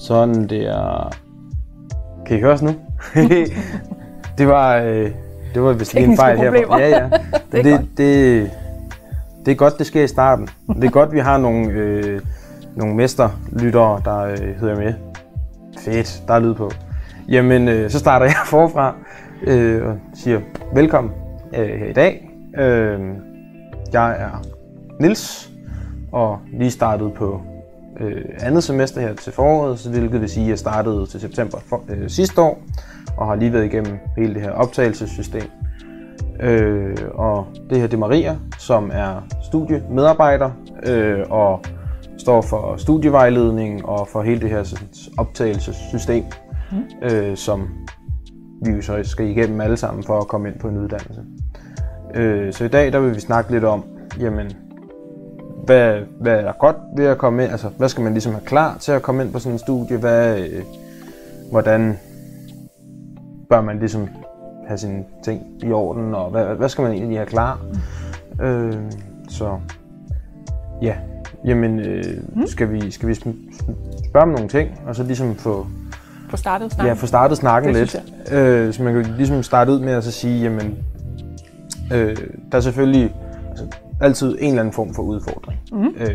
Sådan der. Kan I høre os nu? det var vist lige en fejl her. Ja. Det er godt, det sker i starten. Det er godt, vi har nogle mesterlyttere, der hedder med. Fedt, der er lyd på. Jamen, så starter jeg forfra og siger velkommen her i dag. Jeg er Niels og lige startet på andet semester her til foråret, hvilket vil sige, at jeg startede til september sidste år og har lige været igennem hele det her optagelsessystem. Og det her det er Maria, som er studiemedarbejder og står for studievejledning og for hele det her optagelsessystem, som vi jo så skal igennem alle sammen for at komme ind på en uddannelse. Så i dag der vil vi snakke lidt om, jamen, hvad er godt ved at komme ind, altså hvad skal man ligesom have klar til at komme ind på sådan en studie, hvordan bør man ligesom have sine ting i orden, og hvad skal man egentlig have klar? Så ja, jamen skal vi spørge om nogle ting, og så ligesom få startet snakken? Ja, få startet snakken lidt. Så man kan ligesom starte ud med at så sige, jamen der er selvfølgelig altid en eller anden form for udfordring,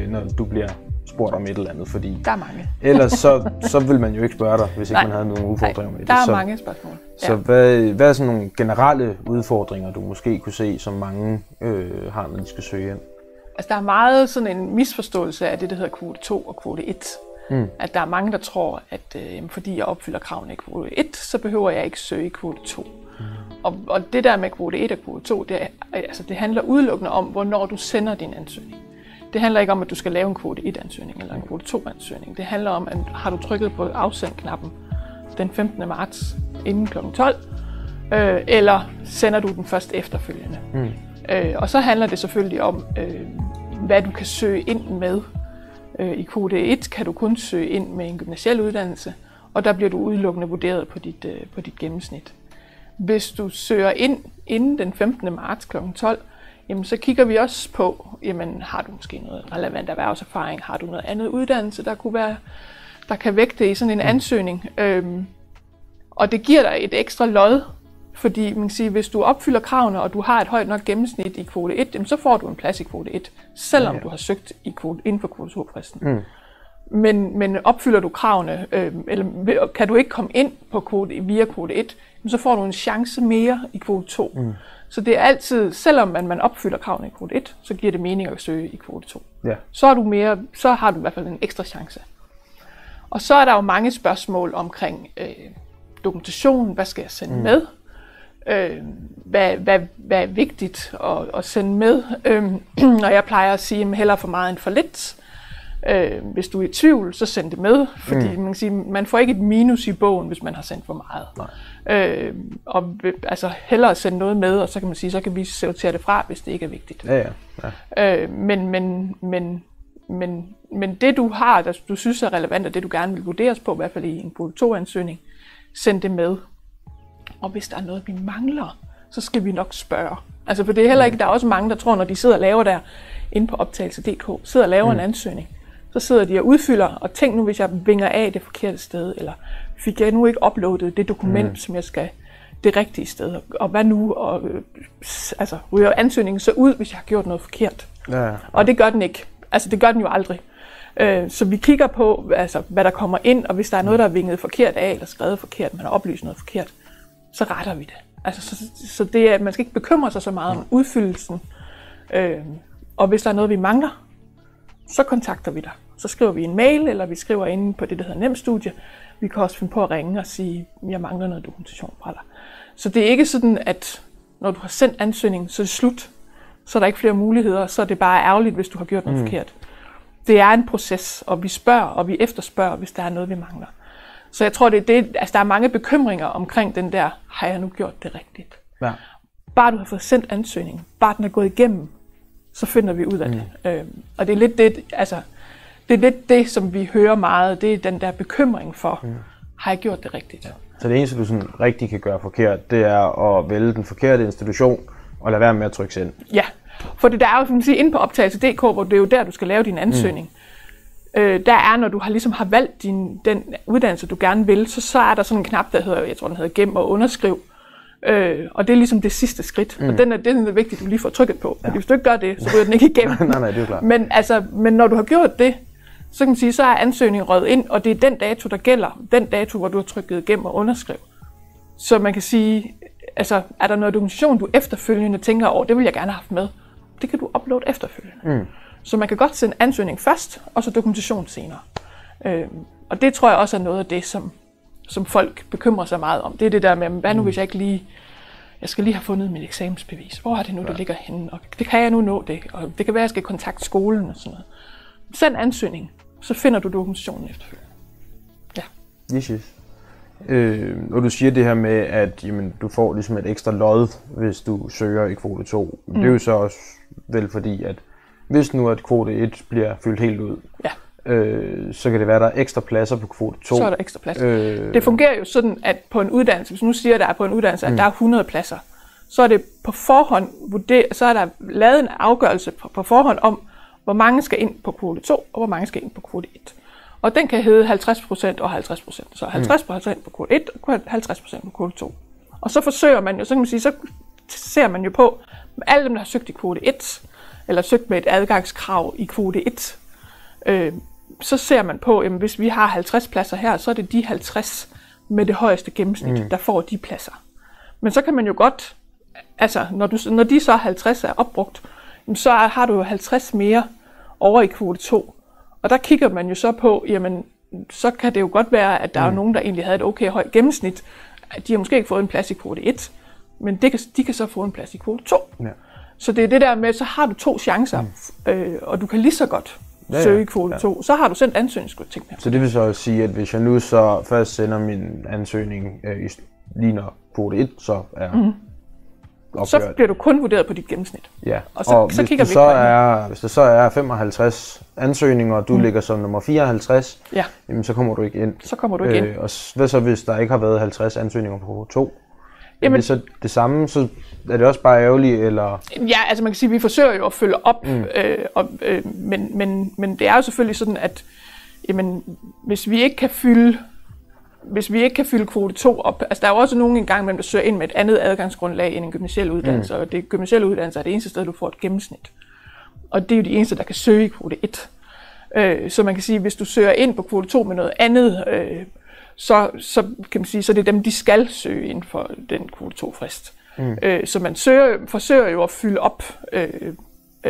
når du bliver spurgt om et eller andet, fordi der er mange. Ellers så vil man jo ikke spørge dig, hvis ikke man havde nogle udfordringer med det. Der er mange spørgsmål. Så hvad er sådan nogle generelle udfordringer, du måske kunne se, som mange har, når de skal søge ind? Altså der er meget sådan en misforståelse af det, der hedder kvote 2 og kvote 1. At der er mange, der tror, at fordi jeg opfylder kravene i kvote 1, så behøver jeg ikke søge i kvote 2. Og det der med kvote 1 og kvote 2, det handler udelukkende om, hvornår du sender din ansøgning. Det handler ikke om, at du skal lave en kvote 1-ansøgning eller en kvote 2-ansøgning. Det handler om, at har du trykket på afsend-knappen den 15. marts inden kl. 12, eller sender du den først efterfølgende. Og så handler det selvfølgelig om, hvad du kan søge ind med. I kvote 1 kan du kun søge ind med en gymnasiel uddannelse, og der bliver du udelukkende vurderet på dit gennemsnit. Hvis du søger ind inden den 15. marts kl. 12, jamen, så kigger vi også på, jamen, har du måske noget relevant erhvervserfaring, har du noget andet uddannelse, der kan vægte i sådan en ansøgning. Og det giver dig et ekstra lod, fordi man kan sige, hvis du opfylder kravene, og du har et højt nok gennemsnit i kvote 1, jamen, så får du en plads i kvote 1, selvom du har søgt inden for kvote 2-fristen. Men opfylder du kravene, eller kan du ikke komme ind på via kvote 1, så får du en chance mere i kvote 2. Så det er altid, selvom man opfylder kravene i kvote 1, så giver det mening at søge i kvote 2. Ja. Så har du i hvert fald en ekstra chance. Og så er der jo mange spørgsmål omkring dokumentation, hvad skal jeg sende med? Hvad er vigtigt at sende med? Og jeg plejer at sige, hellere for meget end for lidt. Hvis du er i tvivl, så send det med, fordi man kan sige, man får ikke et minus i bogen, hvis man har sendt for meget. Og altså hellere sende noget med, og så kan man sige, så kan vi sortere det fra, hvis det ikke er vigtigt. Men det du har, der du synes er relevant, og det du gerne vil vurderes på, i hvert fald i en kvote 2-ansøgning, send det med. Og hvis der er noget, vi mangler, så skal vi nok spørge. Altså for det er heller ikke, der er også mange, der tror, når de sidder og laver der inde på optagelse.dk, sidder og laver en ansøgning, så sidder de og udfylder, og tænk nu, hvis jeg vinger af det forkerte sted, eller fik jeg nu ikke uploadet det dokument, som jeg skal det rigtige sted, og hvad nu, og altså ryger ansøgningen så ud, hvis jeg har gjort noget forkert. Og det gør den ikke. Altså det gør den jo aldrig. Så vi kigger på, altså, hvad der kommer ind, og hvis der er noget, der er vinget forkert af, eller skrevet forkert, man har oplyst noget forkert, så retter vi det. Altså, så det er, man skal ikke bekymre sig så meget om udfyldelsen. Og hvis der er noget, vi mangler, så kontakter vi dig. Så skriver vi en mail, eller vi skriver inde på det, der hedder NemStudie. Vi kan også finde på at ringe og sige, at jeg mangler noget dokumentation fra dig. Så det er ikke sådan, at når du har sendt ansøgningen, så er det slut. Så er der ikke flere muligheder, så er det bare ærgerligt, hvis du har gjort noget forkert. Det er en proces, og vi spørger, og vi efterspørger, hvis der er noget, vi mangler. Så jeg tror, altså, der er mange bekymringer omkring den der, har jeg nu gjort det rigtigt? Ja. Bare du har fået sendt ansøgningen, bare den er gået igennem, så finder vi ud af det. Og det er lidt det, som vi hører meget, det er den der bekymring for, har jeg gjort det rigtigt? Ja. Så det eneste, du sådan rigtig kan gøre forkert, det er at vælge den forkerte institution, og lade være med at trykke send. Ja, for det der er jo, som man siger, inde på optagelse.dk, hvor det er jo der, du skal lave din ansøgning. der er, når du ligesom har valgt den uddannelse, du gerne vil, så er der sådan en knap, der hedder, jeg tror, den hedder gem og underskriv. Og det er ligesom det sidste skridt. Og den er vigtigt, at du lige får trykket på. Fordi hvis du ikke gør det, så ryger den ikke igennem. nej, det er klart. Men når du har gjort det, så kan man sige, så er ansøgningen røget ind, og det er den dato, der gælder. Den dato, hvor du har trykket gem og underskriv. Så man kan sige, altså, er der noget dokumentation, du efterfølgende tænker over, det vil jeg gerne have haft med. Det kan du uploade efterfølgende. Så man kan godt sende ansøgning først, og så dokumentation senere. Og det tror jeg også er noget af det, som folk bekymrer sig meget om. Det er det der med, hvad nu hvis jeg ikke lige... Jeg skal lige have fundet mit eksamensbevis. Hvor er det nu, det ligger henne? Og det kan jeg nu nå det. Og det kan være, at jeg skal kontakte skolen og sådan noget. Send ansøgning, så finder du dokumentationen efterfølgende. Ja. Jesus. Og du siger det her med, at jamen, du får ligesom et ekstra lod, hvis du søger i kvote 2. Det er jo så også vel fordi, at hvis nu at kvote 1 bliver fyldt helt ud, så kan det være, at der er ekstra pladser på kvote 2. Så er der ekstra pladser. Det fungerer jo sådan, at på en uddannelse, hvis nu siger, at der er på en uddannelse, at der er 100 pladser, så er det på forhånd så er der lavet en afgørelse på forhånd om, hvor mange skal ind på kvote 2, og hvor mange skal ind på kvote 1. Og den kan hedde 50% og 50%. Så 50% på kvote 1 og 50% på kvote 2. Og så forsøger man jo, så kan man sige, så ser man jo på, alle dem, der har søgt i kvote 1, eller søgt med et adgangskrav i kvote 1, så ser man på, at hvis vi har 50 pladser her, så er det de 50 med det højeste gennemsnit, der får de pladser. Men så kan man jo godt, altså når de så 50 er opbrugt, så har du jo 50 mere over i kvote 2. Og der kigger man jo så på, jamen, så kan det jo godt være, at der er nogen, der egentlig havde et okay højt gennemsnit. De har måske ikke fået en plads i kvote 1, men de kan så få en plads i kvote 2. Ja. Så det er det der med, så har du 2 chancer, og du kan lige så godt søge i kvote 2. Så har du sendt ansøgningsting her. Så det vil så også sige, at hvis jeg nu så først sender min ansøgning lige når kvote 1, så er opført. Så bliver du kun vurderet på dit gennemsnit. Ja, og så hvis kigger vi på hvis der så er 55 ansøgninger, og du ligger som nummer 54, jamen, så kommer du ikke ind. Så kommer du ikke ind. Og hvad så, hvis der ikke har været 50 ansøgninger på kvote 2? Jamen, er det så det samme, så er det også bare ærgerligt, eller? Ja, altså man kan sige, at vi forsøger jo at følge op, men det er jo selvfølgelig sådan, at jamen, hvis vi ikke kan fylde kvote 2 op, altså der er jo også nogen engang, der søger ind med et andet adgangsgrundlag end en gymnasiel uddannelse, og det gymnasielle uddannelse er det eneste sted, du får et gennemsnit. Og det er jo de eneste, der kan søge i kvote 1. Så man kan sige, at hvis du søger ind på kvote 2 med noget andet, så kan man sige, så det er dem, de skal søge inden for den kvote 2-frist. Så man forsøger jo at fylde op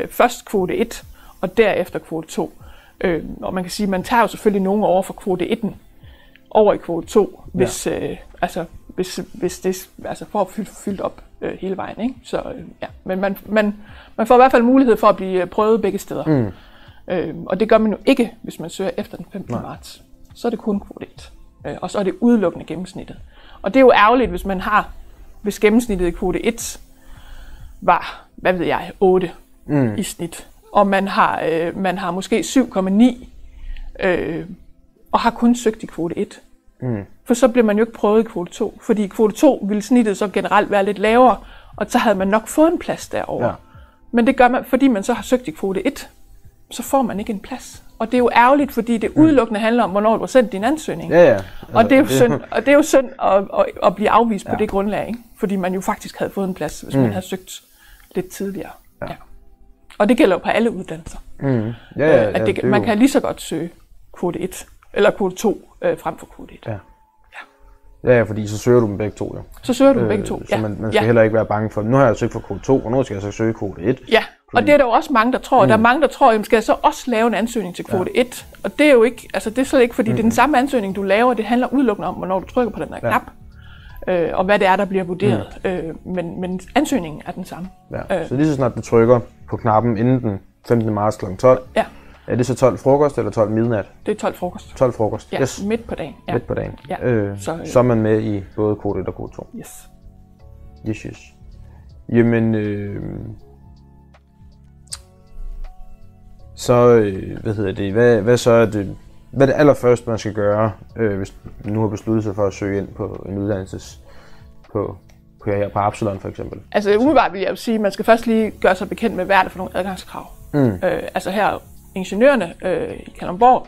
først kvote 1, og derefter kvote 2. Og man kan sige, at man tager jo selvfølgelig nogen over for kvote 1'en over i kvote 2, hvis det for at fyldt op hele vejen. Ikke? Så, men man får i hvert fald mulighed for at blive prøvet begge steder. Og det gør man jo ikke, hvis man søger efter den 15. marts. Så er det kun kvote 1. Og så er det udelukkende gennemsnittet. Og det er jo ærgerligt, hvis gennemsnittet i kvote 1 var, 8 i snit. Og man har måske 7,9 og har kun søgt i kvote 1. For så bliver man jo ikke prøvet i kvote 2. Fordi i kvote 2 ville snittet så generelt være lidt lavere, og så havde man nok fået en plads derovre. Ja. Men det gør man, fordi man så har søgt i kvote 1, så får man ikke en plads. Og det er jo ærgerligt, fordi det udelukkende handler om, hvornår du har sendt din ansøgning. Altså, og det er jo synd, at blive afvist på det grundlag, ikke? Fordi man jo faktisk havde fået en plads, hvis man havde søgt lidt tidligere. Ja. Og det gælder jo på alle uddannelser. Man kan lige så godt søge kvote 1, eller kvote 2 frem for kvote 1. Ja, fordi så søger du dem begge to, jo. Så søger du dem begge to, Så man skal heller ikke være bange for, nu har jeg søgt for kvote 2, og nu skal jeg så søge kvote 1. Ja, og det er der jo også mange, der tror. Der er mange, der tror, at skal jeg så også lave en ansøgning til kvote 1? Og det er jo ikke, altså det er slet ikke, fordi det er den samme ansøgning, du laver. Det handler udelukkende om, hvornår du trykker på den her knap, og hvad det er, der bliver vurderet. Men ansøgningen er den samme. Ja. Så lige så snart du trykker på knappen inden den 15. marts kl. 12, er det så 12 frokost eller 12 midnat? Det er 12 frokost. 12 frokost, ja, yes. Midt på dagen. Ja. Midt på dagen. Ja. Så er man med i både kvote 1 og kvote 2? Yes. Yes. Jamen, så, hvad så er det, hvad er det allerførste, man skal gøre, hvis man nu har besluttet sig for at søge ind på en uddannelse på Absalon for eksempel? Altså umiddelbart vil jeg jo sige, at man skal først lige gøre sig bekendt med, hvad er det for nogle adgangskrav. Altså her ingeniørerne i Kalundborg,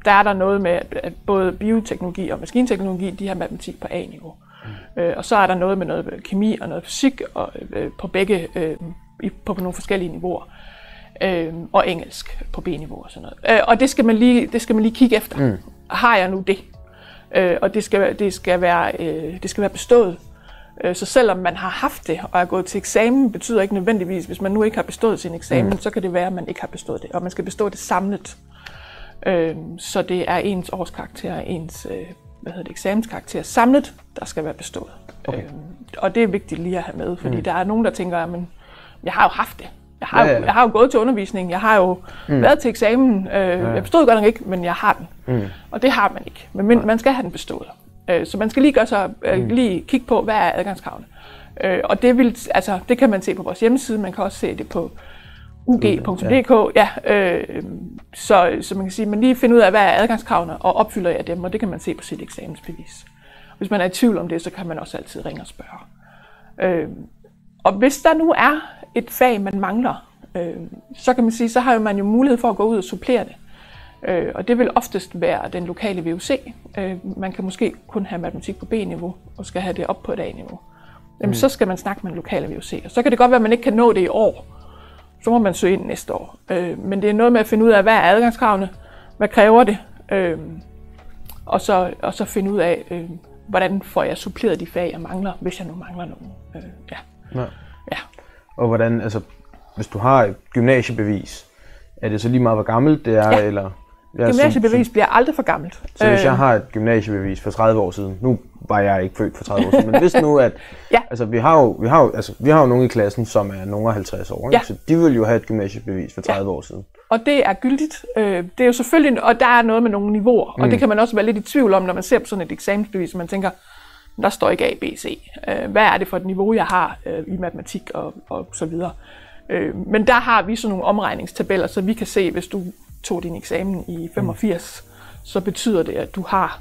der er der noget med, at både bioteknologi og maskinteknologi, de har matematik på A-niveau. Og så er der noget med noget kemi og noget fysik og, på begge, på nogle forskellige niveauer. Og engelsk på B-niveau og sådan noget. Og det skal man lige kigge efter. Har jeg nu det? Og det skal være bestået. Så selvom man har haft det og er gået til eksamen, betyder ikke nødvendigvis, hvis man nu ikke har bestået sin eksamen, så kan det være, at man ikke har bestået det. Og man skal bestå det samlet. Så det er ens årskarakter og ens eksamenskarakter samlet, der skal være bestået. Okay. Og det er vigtigt lige at have med, fordi der er nogen, der tænker, men jeg har jo haft det. Jeg har jo gået til undervisning, jeg har jo været til eksamen, jeg bestod godt nok ikke, men jeg har den. Og det har man ikke, men man skal have den bestået. Så man skal lige gøre sig, lige kigge på, hvad er adgangskravene. Og det kan man se på vores hjemmeside, man kan også se det på ug.dk. Ja, så man kan sige, man lige finder ud af, hvad er adgangskravene, og opfylder jeg dem, og det kan man se på sit eksamensbevis. Hvis man er i tvivl om det, så kan man også altid ringe og spørge. Og hvis der nu er et fag, man mangler, så kan man sige, så har man jo mulighed for at gå ud og supplere det. Og det vil oftest være den lokale VUC. Man kan måske kun have matematik på B-niveau, og skal have det op på et A-niveau. Jamen, så skal man snakke med den lokale VUC. Og så kan det godt være, at man ikke kan nå det i år. Så må man søge ind næste år. Men det er noget med at finde ud af, hvad er adgangskravene, hvad kræver det, og så finde ud af, hvordan får jeg suppleret de fag, jeg mangler, hvis jeg nu mangler nogen. Ja. Og hvordan, altså, hvis du har et gymnasiebevis, er det så lige meget, hvor gammelt det er? Ja. Eller? Gymnasiebevis bliver aldrig for gammelt. Så hvis jeg har et gymnasiebevis for 30 år siden, nu var jeg ikke født for 30 år siden, men hvis nu at, altså vi har jo nogle i klassen, som er nogle af 50 år, ikke? Så de vil jo have et gymnasiebevis for 30 år siden. Og det er gyldigt. Det er jo selvfølgelig, og der er noget med nogle niveauer, og det kan man også være lidt i tvivl om, når man ser på sådan et eksamensbevis, man tænker, der står ikke A, B, C. Hvad er det for et niveau, jeg har i matematik og så videre. Men der har vi sådan nogle omregningstabeller, så vi kan se, hvis du tog din eksamen i 85, så betyder det, at du har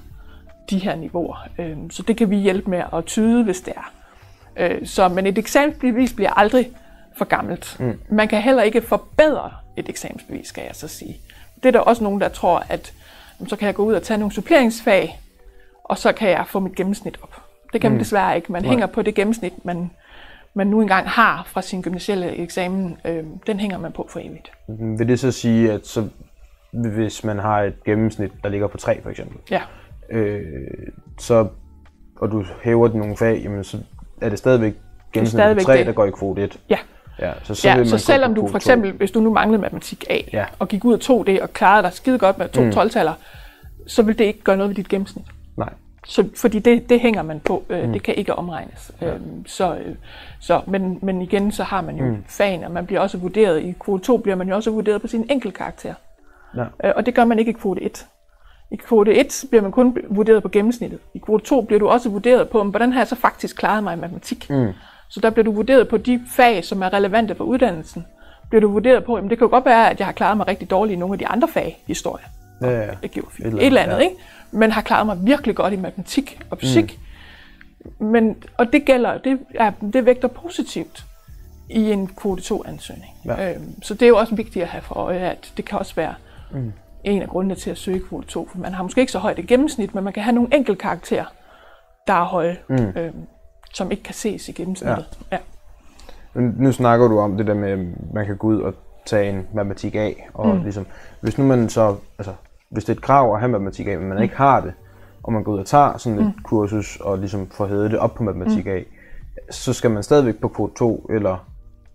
de her niveauer. Så det kan vi hjælpe med at tyde, hvis det er. Men et eksamensbevis bliver aldrig for gammelt. Man kan heller ikke forbedre et eksamensbevis, skal jeg så sige. Det er der også nogen, der tror, at så kan jeg gå ud og tage nogle suppleringsfag, og så kan jeg få mit gennemsnit op. Det kan man desværre ikke. Man hænger på det gennemsnit, man nu engang har fra sin gymnasielle eksamen. Den hænger man på for evigt. Vil det så sige, at så, hvis man har et gennemsnit, der ligger på 3 for eksempel, og du hæver nogle fag, jamen, så er det stadigvæk gennemsnit på 3, der går i kvote 1? Ja. Så selvom du for eksempel, hvis du nu manglede matematik A, og gik ud og tog det og klarede dig skide godt med 2 12-taller, så vil det ikke gøre noget ved dit gennemsnit. Nej. Fordi det hænger man på, det kan ikke omregnes. Men igen, så har man jo fagene, og man bliver også vurderet. I kvote 2 bliver man jo også vurderet på sin enkelte karakter. Og det gør man ikke i kvote 1. I kvote 1 bliver man kun vurderet på gennemsnittet. I kvote 2 bliver du også vurderet på, hvordan har jeg så faktisk klaret mig i matematik. Så der bliver du vurderet på de fag, som er relevante for uddannelsen. Bliver du vurderet på, jamen det kan jo godt være, at jeg har klaret mig rigtig dårligt i nogle af de andre fag, historie, geografi, et eller andet, ikke? Men har klaret mig virkelig godt i matematik og fysik. Og det gælder, det vægter positivt i en kvote 2-ansøgning. Så det er jo også vigtigt at have for øje, at det kan også være en af grundene til at søge kvote 2, for man har måske ikke så højt et gennemsnit, men man kan have nogle enkelte karakterer, der er høje, som ikke kan ses i gennemsnittet. Nu snakker du om det der med, at man kan gå ud og tage en matematik A, og ligesom, hvis nu man så, altså, hvis det er et krav at have matematik A, men man ikke har det, og man går ud og tager sådan et kursus, og ligesom får hævet det op på matematik A, så skal man stadigvæk på kvote 2, eller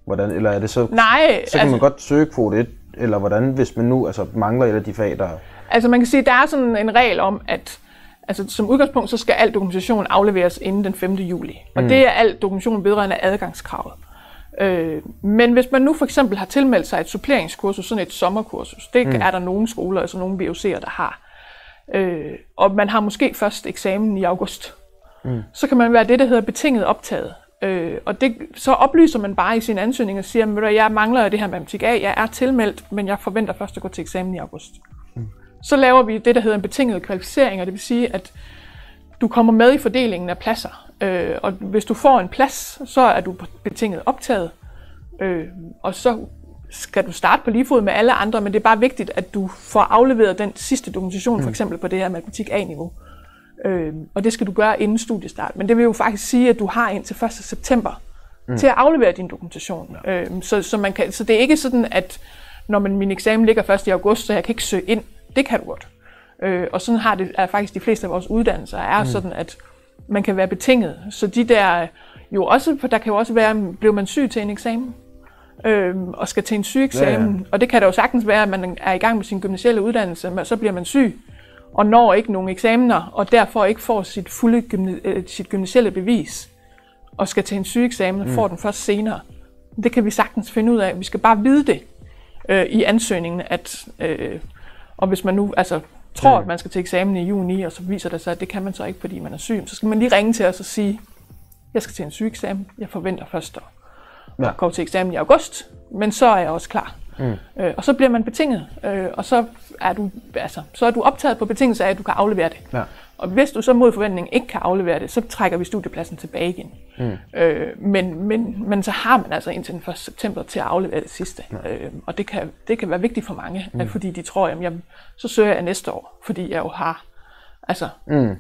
hvordan, eller er det så? Nej, så kan man godt søge kvote 1, eller hvordan, hvis man nu mangler et af de fag, der... Altså man kan sige, der er sådan en regel om, at som udgangspunkt, så skal al dokumentation afleveres inden den 5. juli. Og det er al dokumentation vedrørende adgangskravet. Men hvis man nu for eksempel har tilmeldt sig et suppleringskursus, sådan et sommerkursus, det er der nogle skoler, altså nogle VUC'er, der har. Og man har måske først eksamen i august. Så kan man være det, der hedder betinget optaget. Og så oplyser man bare i sin ansøgning og siger, at jeg mangler det her matematik A, jeg er tilmeldt, men jeg forventer først at gå til eksamen i august. Så laver vi det, der hedder en betinget kvalificering, og det vil sige, at du kommer med i fordelingen af pladser. Og hvis du får en plads, så er du betinget optaget. Og så skal du starte på lige fod med alle andre, men det er bare vigtigt, at du får afleveret den sidste dokumentation, for eksempel på det her matematik A-niveau. Og det skal du gøre inden studiestart. Men det vil jo faktisk sige, at du har indtil 1. september til at aflevere din dokumentation. Ja. Så det er ikke sådan, at når min eksamen ligger 1. august, så jeg kan ikke søge ind. Det kan du godt. Og sådan er faktisk de fleste af vores uddannelser er sådan, at man kan være betinget. Så de der jo også, for der kan jo også være, bliver man syg til en eksamen, og skal til en sygeeksamen, og det kan da jo sagtens være, at man er i gang med sin gymnasielle uddannelse, men så bliver man syg, og når ikke nogen eksamener, og derfor ikke får sit gymnasielle bevis, og skal til en sygeeksamen, og får den først senere. Det kan vi sagtens finde ud af. Vi skal bare vide det i ansøgningen, og hvis man nu tror, at man skal til eksamen i juni, og så viser det sig, at det kan man så ikke, fordi man er syg, så skal man lige ringe til os og sige, jeg skal til en sygeeksamen, jeg forventer først at gå til eksamen i august, men så er jeg også klar. Og så bliver man betinget, og så er du optaget på betingelse af, at du kan aflevere det. Ja. Og hvis du så mod forventning ikke kan aflevere det, så trækker vi studiepladsen tilbage igen. Men så har man altså indtil den 1. september til at aflevere det sidste. Og det kan være vigtigt for mange, fordi de tror, at så søger jeg næste år, fordi jeg jo har...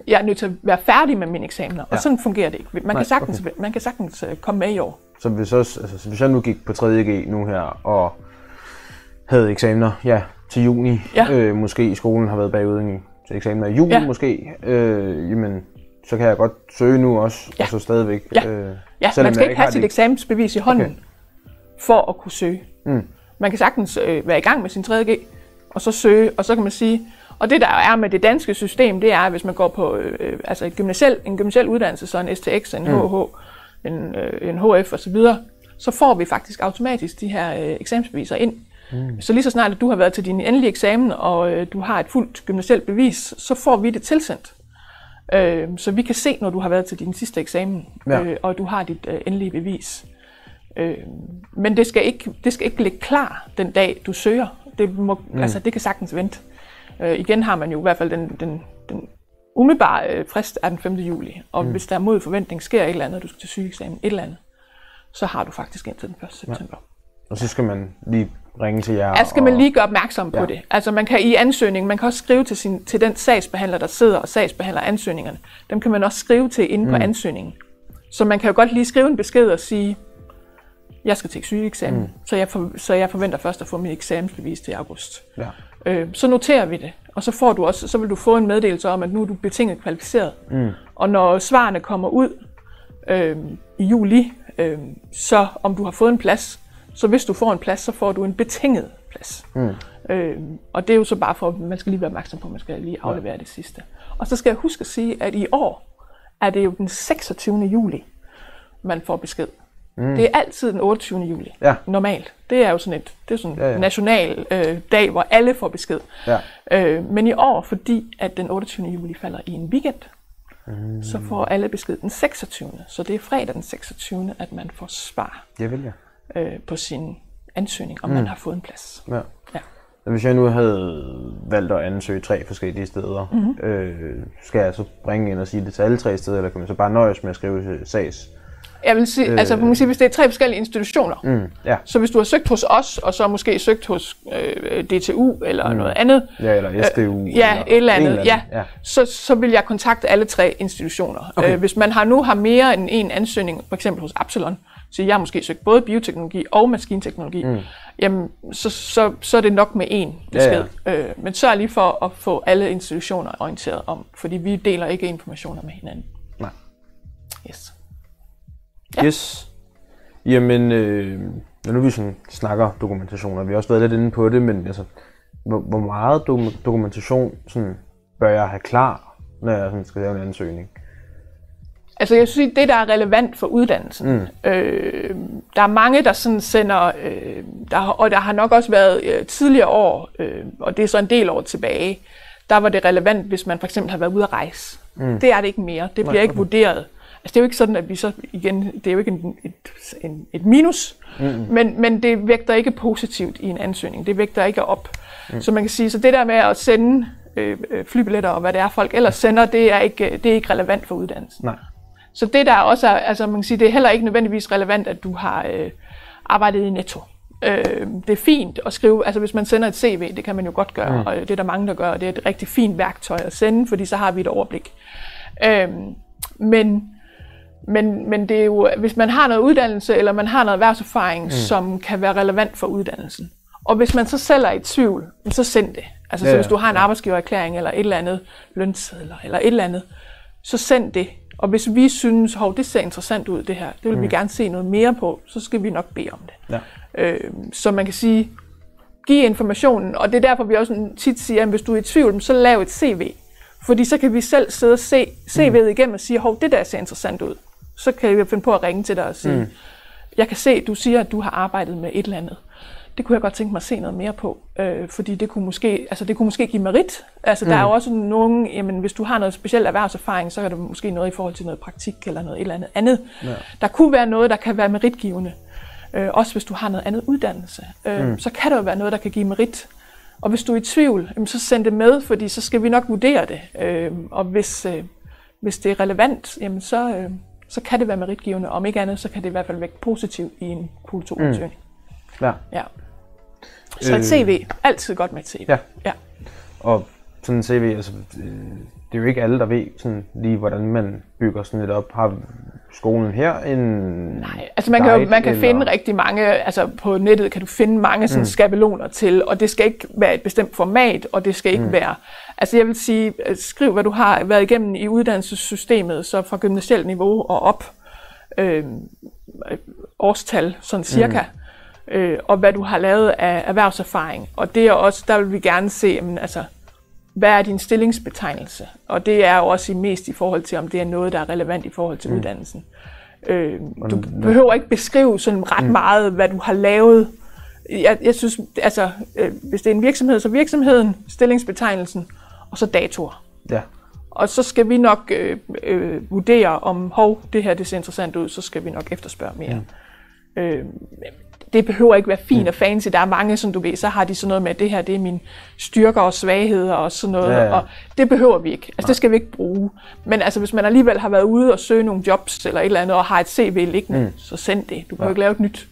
jeg er nødt til at være færdig med mine eksamener, og sådan fungerer det ikke. Man kan sagtens komme med i år. Så hvis jeg nu gik på 3.G nu her, og havde eksamener til juni, måske skolen har været bagud til eksamener i juli måske, jamen, så kan jeg godt søge nu også, og så stadigvæk. Man skal ikke have sit eksamensbevis i hånden, for at kunne søge. Man kan sagtens være i gang med sin 3.G, og så søge, og så kan man sige, og det der er med det danske system, det er, at hvis man går på en gymnasiel uddannelse, så en STX, en HH, en HF osv., så får vi faktisk automatisk de her eksamensbeviser ind. Så lige så snart, at du har været til din endelige eksamen, og du har et fuldt gymnasielt bevis, så får vi det tilsendt. Så vi kan se, når du har været til din sidste eksamen, og du har dit endelige bevis. Men det skal ikke ligge klar den dag, du søger. Det kan sagtens vente. Igen har man jo i hvert fald den umiddelbare frist er den 5. juli. Og hvis der mod forventning sker et eller andet, du skal til sygeeksamen, et eller andet, så har du faktisk indtil den 1. september. Og så skal man lige ringe til jer? Ja, skal man lige gøre opmærksom på det. Altså man kan i ansøgningen, man kan også skrive til den sagsbehandler, der sidder og sagsbehandler ansøgningerne. Dem kan man også skrive til inde på ansøgningen. Så man kan jo godt lige skrive en besked og sige, jeg skal til sygeeksamen, så jeg forventer først at få mit eksamensbevis til august. Så noterer vi det, og så vil du få en meddelelse om, at nu er du betinget kvalificeret. Og når svarene kommer ud i juli, så om du har fået en plads, så hvis du får en plads, så får du en betinget plads. Og det er jo så bare for, at man skal lige være opmærksom på, at man skal lige aflevere det sidste. Og så skal jeg huske at sige, at i år er det jo den 26. juli, man får besked. Det er altid den 28. juli, normalt. Det er jo sådan en national dag, hvor alle får besked. Men i år, fordi at den 28. juli falder i en weekend, så får alle besked den 26. Så det er fredag den 26. at man får svar på sin ansøgning, om man har fået en plads. Hvis jeg nu havde valgt at ansøge 3 forskellige steder, skal jeg så bringe ind og sige det til alle 3 steder, eller kan man så bare nøjes med at skrive sags? Jeg vil sige, man kan sige, hvis det er 3 forskellige institutioner, så hvis du har søgt hos os, og så måske søgt hos DTU eller noget andet, eller SDU, eller andet, så vil jeg kontakte alle 3 institutioner. Hvis man nu har mere end en ansøgning, f.eks. hos Absalon, så jeg har måske søgt både bioteknologi og maskinteknologi, jamen så er det nok med én besked. Men sørg lige for at få alle institutioner orienteret om, fordi vi deler ikke informationer med hinanden. Nej. Yes. Yes. Jamen, når nu vi sådan snakker dokumentation, og vi har også været lidt inde på det, men altså, hvor meget dokumentation sådan, bør jeg have klar, når jeg sådan skal lave en ansøgning? Altså jeg synes, det der er relevant for uddannelsen, der er mange, der sådan sender, og der har nok også været tidligere år, og det er så en del år tilbage, der var det relevant, hvis man for eksempel har været ude at rejse. Det er det ikke mere, det bliver ikke vurderet. Altså det er jo ikke sådan, at vi så igen, det er jo ikke et minus, men det vægter ikke positivt i en ansøgning, det vægter ikke op. Så man kan sige, så det der med at sende flybilletter og hvad det er, folk ellers sender, det er ikke relevant for uddannelsen. Nej. Så det der også er, altså man kan sige, det er heller ikke nødvendigvis relevant, at du har arbejdet i Netto, Det er fint at skrive, altså hvis man sender et CV, det kan man jo godt gøre, og det er der mange, der gør, og det er et rigtig fint værktøj at sende, fordi så har vi et overblik. Men det er jo, hvis man har noget uddannelse, eller man har noget erhvervserfaring, som kan være relevant for uddannelsen. Og hvis man så selv er i tvivl, så send det. Altså så hvis du har en arbejdsgivererklæring, eller et eller andet lønsedler, eller et eller andet, så send det. Og hvis vi synes, det ser interessant ud det her, det vil vi gerne se noget mere på, så skal vi nok bede om det. Ja. Så man kan sige, give informationen, og det er derfor, vi også tit siger, at hvis du er i tvivl, så lav et CV. Fordi så kan vi selv sidde og se CV'et igennem og sige, det der ser interessant ud. Så kan vi finde på at ringe til dig og sige, jeg kan se, du siger, at du har arbejdet med et eller andet. Det kunne jeg godt tænke mig at se noget mere på, fordi det kunne måske give merit. Altså der er jo også nogen, jamen hvis du har noget specielt erhvervserfaring, så er det måske noget i forhold til noget praktik eller noget et eller andet. Ja. Der kunne være noget, der kan være meritgivende. Også hvis du har noget andet uddannelse, så kan der jo være noget, der kan give merit. Og hvis du er i tvivl, så send det med, fordi så skal vi nok vurdere det. Og hvis det er relevant, jamen så kan det være meritgivende. Om ikke andet, så kan det i hvert fald vække positivt i en Kvote 2-ansøgning. Ja. Så et CV, altid godt med et CV. Ja. Og sådan en CV, altså, det er jo ikke alle, der ved sådan lige, hvordan man bygger sådan lidt op. Har skolen her en Nej, altså man kan finde rigtig mange, altså på nettet kan du finde mange sådan skabeloner til, og det skal ikke være et bestemt format, og det skal ikke være, altså jeg vil sige, skriv hvad du har været igennem i uddannelsessystemet, så fra gymnasielt niveau og op, årstal, sådan cirka, og hvad du har lavet af erhvervserfaring. Og det er også, der vil vi gerne se, jamen, altså, hvad er din stillingsbetegnelse? Og det er jo også mest i forhold til, om det er noget, der er relevant i forhold til uddannelsen. Du behøver ikke beskrive sådan ret meget, hvad du har lavet. Jeg synes, altså, hvis det er en virksomhed, så virksomheden, stillingsbetegnelsen, og så datoer. Ja. Og så skal vi nok vurdere, om det her det ser interessant ud, så skal vi nok efterspørge mere. Det behøver ikke være fint og fancy. Der er mange, som du ved, så har de sådan noget med, at det her det er mine styrker og svagheder og sådan noget. Og det behøver vi ikke. Altså det skal vi ikke bruge. Men altså hvis man alligevel har været ude og søge nogle jobs eller et eller andet, og har et CV liggende, så send det. Du behøver ikke lave et nyt.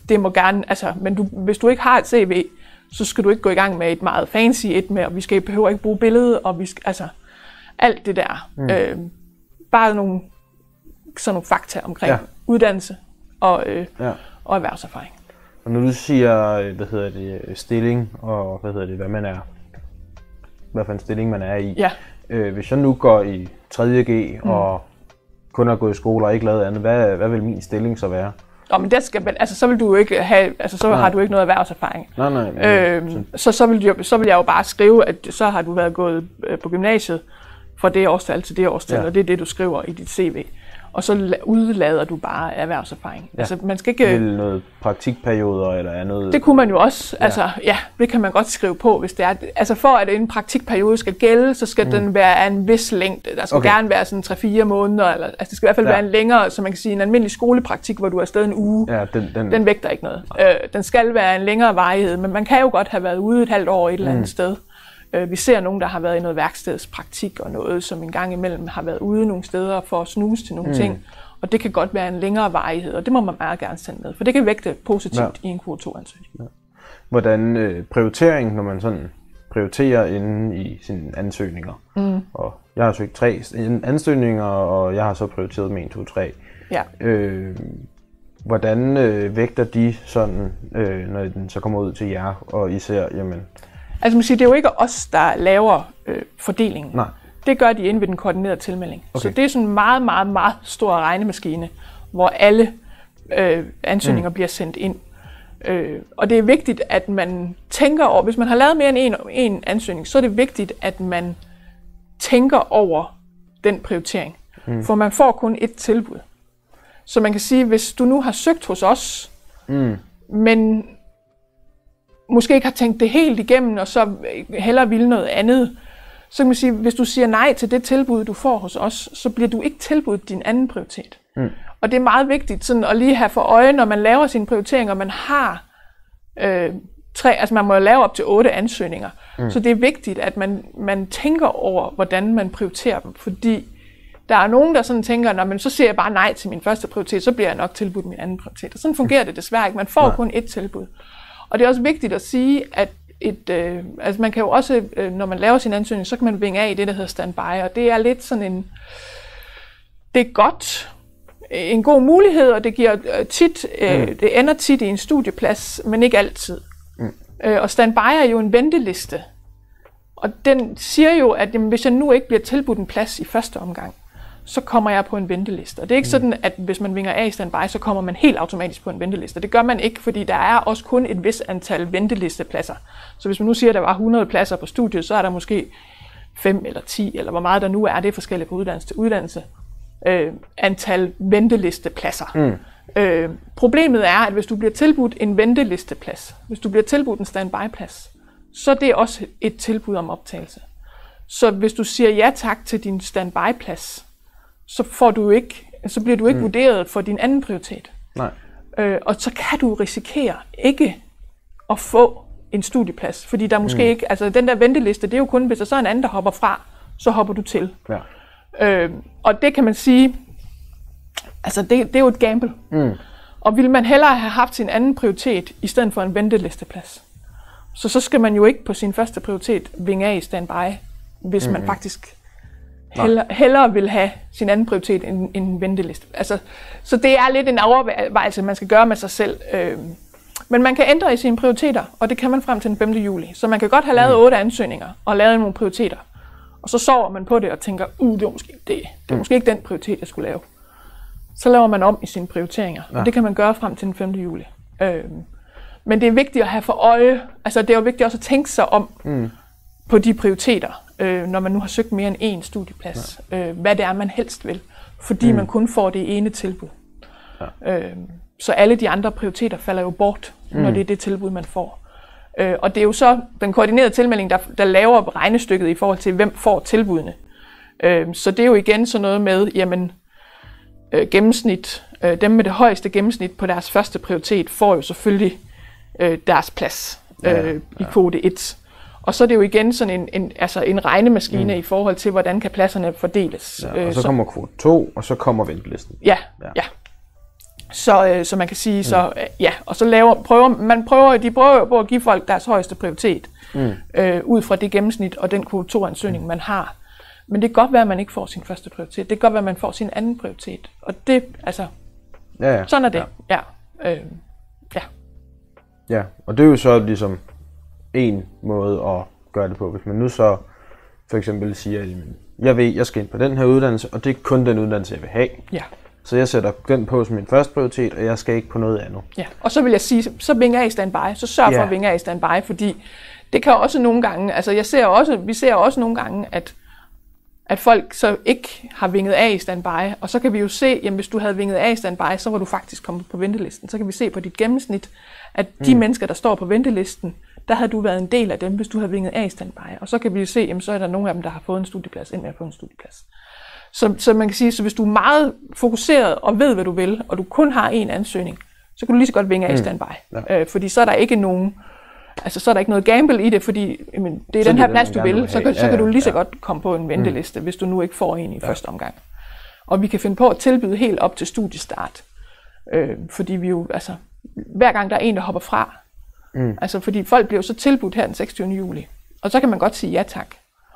Det må gerne, altså, men hvis du ikke har et CV, så skal du ikke gå i gang med et meget fancy et med, og vi behøver ikke bruge billedet, og vi skal, altså alt det der. Bare sådan nogle fakta omkring uddannelse og erhvervserfaring. Og når du siger, stilling og hvad man er, hvad for en stilling man er i. Hvis jeg nu går i 3.G og kun har gået i skole og ikke lavet andet, hvad vil min stilling så være? Men det skal, altså så vil du ikke have, altså så har du ikke noget erhvervserfaring. Så vil jeg jo bare skrive, at så har du været gået på gymnasiet fra det årstal til det årstal, og det er det du skriver i dit CV. Og så udlader du bare erhvervserfaring. Altså man skal ikke noget praktikperioder eller andet. Det kunne man jo også. Altså det kan man godt skrive på, hvis det er. Altså for at en praktikperiode skal gælde, så skal den være af en vis længde. Der skal gerne være sådan 3-4 måneder, eller altså det skal i hvert fald være en længere, så man kan sige en almindelig skolepraktik, hvor du er afsted en uge. Ja, den vægter ikke noget. Den skal være en længere varighed, men man kan jo godt have været ude et halvt år et eller andet sted. Vi ser nogen, der har været i noget værkstedspraktik og noget, som en gang imellem har været ude nogle steder for at snuse til nogle ting. Og det kan godt være en længere varighed, og det må man meget gerne sende med, for det kan vægte positivt i en Kvote 2-ansøgning. Ja. Hvordan prioritering, når man sådan prioriterer inde i sine ansøgninger? Og jeg har søgt 3 ansøgninger, og jeg har så prioriteret med 1, 2, 3. Ja. Hvordan vægter de sådan, når den så kommer ud til jer, og I ser, jamen... Altså man siger, det er jo ikke os, der laver fordelingen. Nej. Det gør de inde ved den koordinerede tilmelding. Okay. Så det er sådan en meget, meget, meget stor regnemaskine, hvor alle ansøgninger bliver sendt ind. Og det er vigtigt, at man tænker over, hvis man har lavet mere end en ansøgning, så er det vigtigt, at man tænker over den prioritering. For man får kun et tilbud. Så man kan sige, hvis du nu har søgt hos os, men måske ikke har tænkt det helt igennem, og så hellere vil noget andet, så kan man sige, hvis du siger nej til det tilbud, du får hos os, så bliver du ikke tilbudt din anden prioritet. Og det er meget vigtigt sådan at lige have for øje, når man laver sine prioriteringer, man har 3, altså man må lave op til 8 ansøgninger. Så det er vigtigt, at man tænker over, hvordan man prioriterer dem, fordi Der er nogen, der sådan tænker, men så siger jeg bare nej til min første prioritet, så bliver jeg nok tilbudt min anden prioritet. Og sådan fungerer det desværre ikke. Man får kun ét tilbud. Og det er også vigtigt at sige, at altså man kan jo også, når man laver sin ansøgning, så kan man vinge af i det, der hedder standby. Og det er lidt sådan det er godt, en god mulighed, og det giver det ender tit i en studieplads, men ikke altid. Og standby er jo en venteliste. Og den siger jo, at jamen, hvis jeg nu ikke bliver tilbudt en plads i første omgang, så kommer jeg på en venteliste. Og det er ikke sådan, at hvis man vinger af i standby, så kommer man helt automatisk på en venteliste. Det gør man ikke, fordi der er også kun et vis antal ventelistepladser. Så hvis man nu siger, at der var 100 pladser på studiet, så er der måske 5 eller 10, eller hvor meget der nu er, det er forskelligt på uddannelse til uddannelse, antal ventelistepladser. Problemet er, at hvis du bliver tilbudt en ventelisteplads, hvis du bliver tilbudt en standby-plads, så er det også et tilbud om optagelse. Så hvis du siger ja tak til din standby-plads, så bliver du ikke vurderet for din anden prioritet. Nej. Og så kan du risikere ikke at få en studieplads, fordi der måske ikke, altså den der venteliste, det er jo kun, hvis der så er en anden, der hopper fra, så hopper du til. Ja. Og det kan man sige, altså det er jo et gamble. Og vil man hellere have haft sin anden prioritet, i stedet for en ventelisteplads, så skal man jo ikke på sin første prioritet vinge af i standby, hvis man faktisk hellere vil have sin anden prioritet end en venteliste. Altså, så det er lidt en overvejelse, man skal gøre med sig selv. Men man kan ændre i sine prioriteter, og det kan man frem til den 5. juli. Så man kan godt have lavet 8 ansøgninger og lavet nogle prioriteter. Og så sover man på det og tænker, det var måske det. Det er måske ikke den prioritet, jeg skulle lave. Så laver man om i sine prioriteringer, og det kan man gøre frem til den 5. juli. Men det er vigtigt at have for øje, altså det er jo vigtigt også at tænke sig om på de prioriteter, når man nu har søgt mere end 1 studieplads, hvad det er, man helst vil, fordi man kun får det ene tilbud. Så alle de andre prioriteter falder jo bort, når det er det tilbud, man får. Og det er jo så den koordinerede tilmelding, der laver regnestykket i forhold til, hvem får tilbudene. Så det er jo igen sådan noget med, jamen, gennemsnit, dem med det højeste gennemsnit på deres første prioritet, får jo selvfølgelig deres plads i kvote 1. Og så er det jo igen sådan en regnemaskine i forhold til, hvordan kan pladserne fordeles. Ja, og så kommer kvote 2, og så kommer ventelisten. Ja. Så man kan sige, og så de prøver jo på at give folk deres højeste prioritet, ud fra det gennemsnit og den kvote 2-ansøgning, man har. Men det kan godt være, at man ikke får sin første prioritet. Det kan godt være, at man får sin anden prioritet. Og det, altså, sådan er det. Ja, og det er jo så ligesom en måde at gøre det på. Hvis man nu så for eksempel siger, at jeg skal ind på den her uddannelse, og det er kun den uddannelse, jeg vil have. Ja. Så jeg sætter den på som min første prioritet, og jeg skal ikke på noget andet. Ja, og så vil jeg sige, så vinger jeg i standby. Så sørg for at vinge af i standby, fordi det kan også nogle gange, altså vi ser også nogle gange, at folk så ikke har vinget af i standby, og så kan vi jo se, jamen hvis du havde vinget af i standby, så var du faktisk kommet på ventelisten. Så kan vi se på dit gennemsnit, at de mennesker, der står på ventelisten, der havde du været en del af dem, hvis du havde vinget af i standby. Og så kan vi jo se, jamen så er der nogle af dem, der har fået en studieplads, end med at få en studieplads. Så man kan sige, så hvis du er meget fokuseret og ved, hvad du vil, og du kun har én ansøgning, så kan du lige så godt vinge af i standby. Fordi så er der ikke nogen, altså så er der ikke noget gamble i det, fordi jamen, det er den her plads, du vil, så kan du lige så godt komme på en venteliste, hvis du nu ikke får en i første omgang. Og vi kan finde på at tilbyde helt op til studiestart, fordi vi jo, altså hver gang der er en, der hopper fra, altså fordi folk bliver så tilbudt her den 26. juli, og så kan man godt sige ja tak.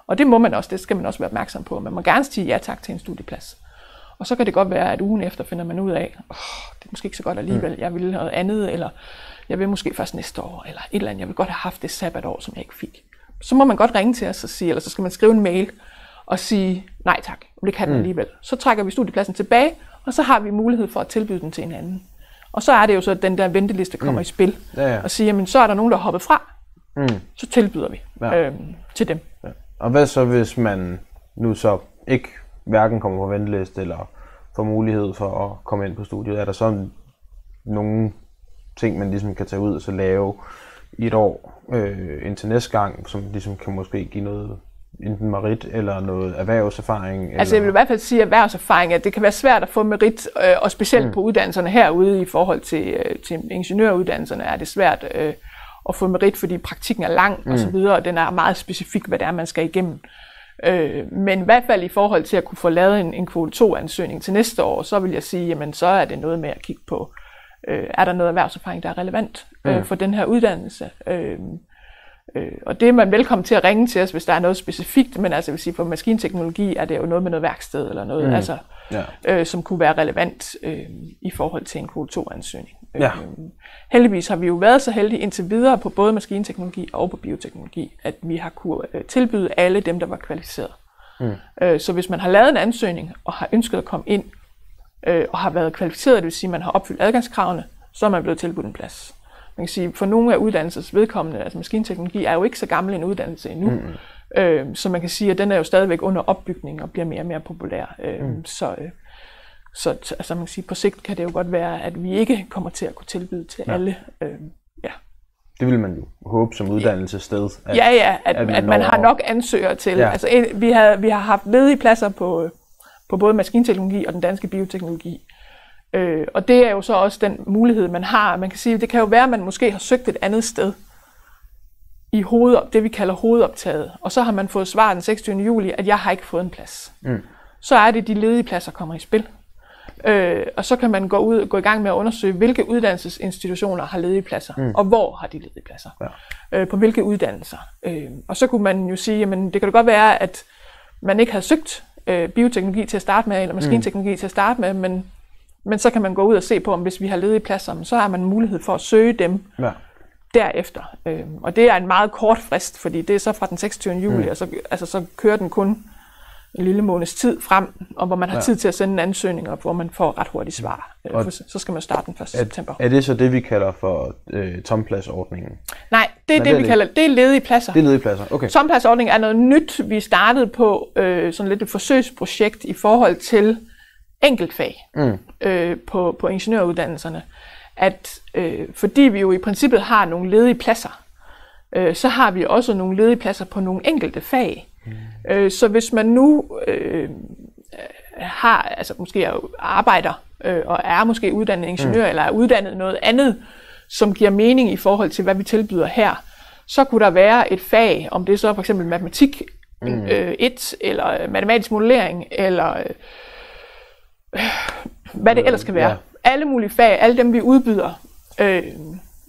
Og det må man også, det skal man også være opmærksom på. Man må gerne sige ja tak til en studieplads. Og så kan det godt være, at ugen efter finder man ud af, det er måske ikke så godt alligevel, jeg vil noget andet, eller jeg vil måske først næste år, eller et eller andet, jeg vil godt have haft det sabbatår, som jeg ikke fik. Så må man godt ringe til os og sige, eller så skal man skrive en mail og sige, nej tak, det kan den alligevel. Så trækker vi studiepladsen tilbage, og så har vi mulighed for at tilbyde den til en anden. Og så er det jo så, at den der venteliste kommer i spil, og siger, jamen så er der nogen, der er hoppet fra, så tilbyder vi til dem. Ja. Og hvad så, hvis man nu så ikke hverken kommer på venteliste eller får mulighed for at komme ind på studiet? Er der så nogle ting, man ligesom kan tage ud og så lave i et år indtil næste gang, som ligesom kan måske give noget enten merit eller noget erhvervserfaring? Altså jeg vil i hvert fald sige erhvervserfaring, at det kan være svært at få merit, og specielt på uddannelserne herude i forhold til ingeniøruddannelserne er det svært at få merit, fordi praktikken er lang og så videre, og den er meget specifik, hvad det er, man skal igennem. Men i hvert fald i forhold til at kunne få lavet en kvote 2-ansøgning til næste år, så vil jeg sige, jamen så er det noget med at kigge på, er der noget erhvervserfaring, der er relevant for den her uddannelse. Og det er man velkommen til at ringe til os, hvis der er noget specifikt, men altså jeg vil sige, for maskinteknologi er det jo noget med noget værksted eller noget, som kunne være relevant i forhold til en kvote 2-ansøgning. Ja. Heldigvis har vi jo været så heldige indtil videre på både maskinteknologi og på bioteknologi, at vi har kunne tilbyde alle dem, der var kvalificeret. Så hvis man har lavet en ansøgning og har ønsket at komme ind og har været kvalificeret, det vil sige, at man har opfyldt adgangskravene, så er man blevet tilbudt en plads. Man kan sige, for nogle af uddannelses vedkommende, altså maskinteknologi er jo ikke så gammel en uddannelse endnu, så man kan sige, at den er jo stadigvæk under opbygning og bliver mere og mere populær. Så altså man kan sige, på sigt kan det jo godt være, at vi ikke kommer til at kunne tilbyde til alle. Det vil man jo håbe som uddannelsessted. At man har nok ansøgere til. Ja. Altså, vi har haft ledige pladser på både maskinteknologi og den danske bioteknologi. Og det er jo så også den mulighed, man har. Man kan sige, det kan jo være, at man måske har søgt et andet sted i det vi kalder hovedoptaget. Og så har man fået svar den 26. juli, at jeg har ikke fået en plads. Så er det, de ledige pladser kommer i spil. Og så kan man gå i gang med at undersøge, hvilke uddannelsesinstitutioner har ledige pladser, og hvor har de ledige pladser, på hvilke uddannelser. Og så kunne man jo sige, jamen det kan da godt være, at man ikke havde søgt bioteknologi til at starte med, eller maskinteknologi til at starte med, men så kan man gå ud og se på, om hvis vi har ledige pladser, så har man mulighed for at søge dem derefter. Og det er en meget kort frist, fordi det er så fra den 26. juli, og så kører den kun en lille måneds tid frem, og hvor man har tid til at sende en ansøgning, og hvor man får ret hurtigt svar. Så skal man starte den 1. september. Er det så det, vi kalder for tompladsordningen? Nej, det er det, vi kalder, det er ledige pladser. Det er ledige pladser, okay. Tompladsordningen er noget nyt, vi startede på, sådan lidt et forsøgsprojekt i forhold til enkeltfag på ingeniøruddannelserne. At fordi vi jo i princippet har nogle ledige pladser, så har vi også nogle ledige pladser på nogle enkelte fag. Så hvis man nu måske arbejder og er måske uddannet ingeniør eller er uddannet noget andet, som giver mening i forhold til, hvad vi tilbyder her, så kunne der være et fag, om det er så for eksempel matematik 1, eller matematisk modellering, eller hvad det ellers kan være. Alle mulige fag, alle dem vi udbyder,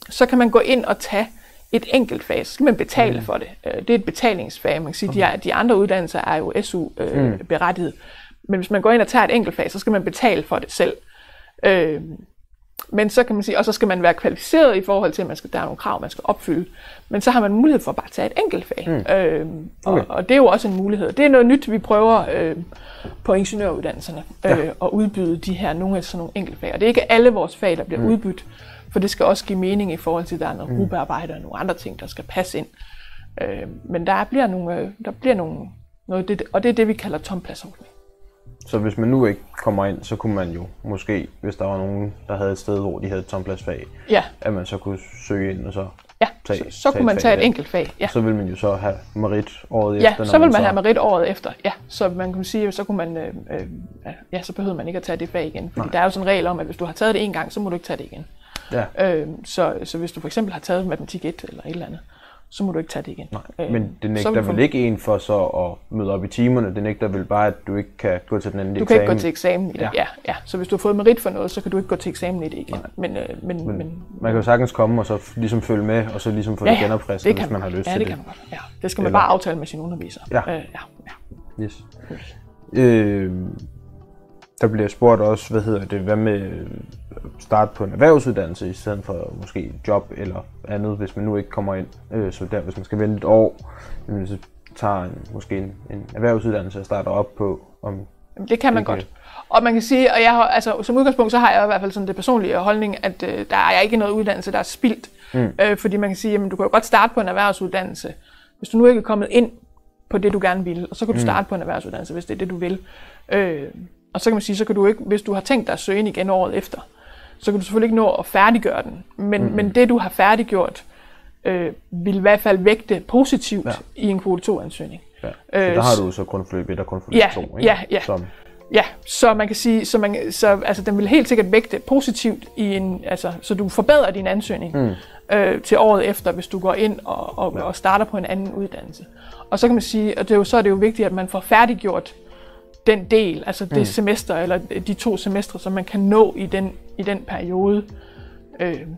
så kan man gå ind og tage et enkelt fag, så skal man betale for det. Det er et betalingsfag. Man kan sige, at de andre uddannelser er jo SU-berettiget. Men hvis man går ind og tager et enkelt fag, så skal man betale for det selv. Men så kan man sige, og så skal man være kvalificeret i forhold til, at der er nogle krav, man skal opfylde. Men så har man mulighed for bare at tage et enkelt fag. Og det er jo også en mulighed. Det er noget nyt, vi prøver på ingeniøruddannelserne at udbyde nogle af sådan nogle enkelte fag. Og det er ikke alle vores fag, der bliver udbudt. For det skal også give mening i forhold til, at der er noget gruppearbejde og nogle andre ting, der skal passe ind. Men der bliver nogle og det er det, vi kalder tompladsordning. Så hvis man nu ikke kommer ind, så kunne man jo måske, hvis der var nogen, der havde et sted, hvor de havde et tompladsfag, at man så kunne søge ind og så så kunne man tage et enkelt fag. Ja. Så vil man jo så have merit året efter. Ja, så vil man have merit året efter. Ja, så man kan sige, så kunne man, så behøvede man ikke at tage det fag igen. Fordi der er jo sådan en regel om, at hvis du har taget det en gang, så må du ikke tage det igen. Ja. Så hvis du for eksempel har taget matematik 1 eller et eller andet, så må du ikke tage det igen. Nej, men det nægter vel ikke en for så at møde op i timerne, det nægter vel bare, at du ikke kan gå til den anden eksamen? Du kan ikke gå til eksamen i det, ja. Så hvis du har fået merit for noget, så kan du ikke gå til eksamen i det igen. Men man kan jo sagtens komme og så ligesom følge med, og så ligesom få det genopfrisket, hvis man har lyst til det. Ja, det kan man godt. Ja. Det skal man bare aftale med sin underviser. Ja. Yes. Der bliver spurgt også, hvad med start på en erhvervsuddannelse i stedet for måske job eller andet, hvis man nu ikke kommer ind. Så der, hvis man skal vente et år, så tager måske en erhvervsuddannelse og starter op på. Det kan man godt. Og man kan sige, og jeg har, altså, som udgangspunkt, så har jeg i hvert fald sådan det personlige holdning, at der er ikke noget uddannelse, der er spildt. Fordi man kan sige, at du kan jo godt starte på en erhvervsuddannelse, hvis du nu ikke er kommet ind på det, du gerne vil, og så kan du starte på en erhvervsuddannelse, hvis det er det, du vil. Og så kan man sige, så kan du ikke, hvis du har tænkt dig at søge ind igen året efter, så kan du selvfølgelig ikke nå at færdiggøre den. Men det, du har færdiggjort, vil i hvert fald vægte positivt i en kvote 2-ansøgning. Ja. Så der har du så grundforløb 1 og grundforløb 2, ikke? Ja. Ja, så man kan sige, altså den vil helt sikkert vægte positivt så du forbedrer din ansøgning til året efter, hvis du går ind og starter på en anden uddannelse. Og så kan man sige, at så er det jo vigtigt, at man får færdiggjort den del, altså det semester eller de 2 semestre, som man kan nå i den periode.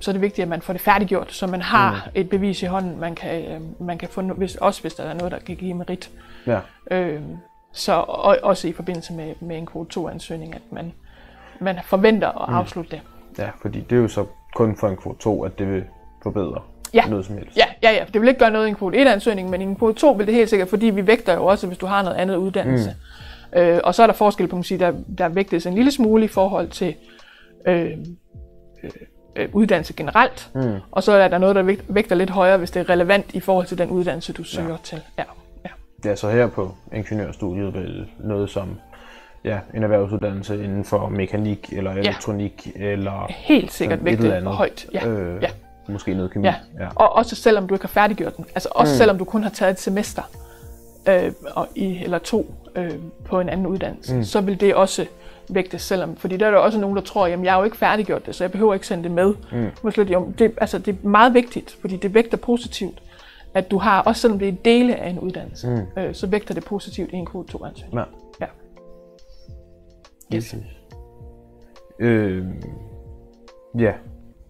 Så er det vigtigt, at man får det færdiggjort, så man har et bevis i hånden, man kan få, hvis der er noget, der kan give merit. Ja. Så også i forbindelse med en kvote 2-ansøgning, at man forventer at afslutte det. Ja, fordi det er jo så kun for en kvote 2, at det vil forbedre noget som helst. Ja. Det vil ikke gøre noget i en kvote 1-ansøgning, men i en kvote 2 vil det helt sikkert, fordi vi vægter jo også, hvis du har noget andet uddannelse. Og så er der forskel på, der vægtes en lille smule i forhold til uddannelse generelt, og så er der noget, der vægter lidt højere, hvis det er relevant i forhold til den uddannelse, du søger til. Ja, så her på ingeniørstudiet vil noget som en erhvervsuddannelse inden for mekanik eller elektronik eller helt sikkert vægtet højt. Måske noget kemi. Ja. Og også selvom du ikke har færdiggjort den. Altså også selvom du kun har taget et semester eller 2 på en anden uddannelse, så vil det også vægtes, selvom, fordi der er der også nogen, der tror, jamen jeg har jo ikke færdiggjort det, så jeg behøver ikke sende det med. Det er meget vigtigt, fordi det vægter positivt, at du har, også selvom det er dele af en uddannelse, så vægter det positivt i en kvote 2-ansøgning. Ja. Yes.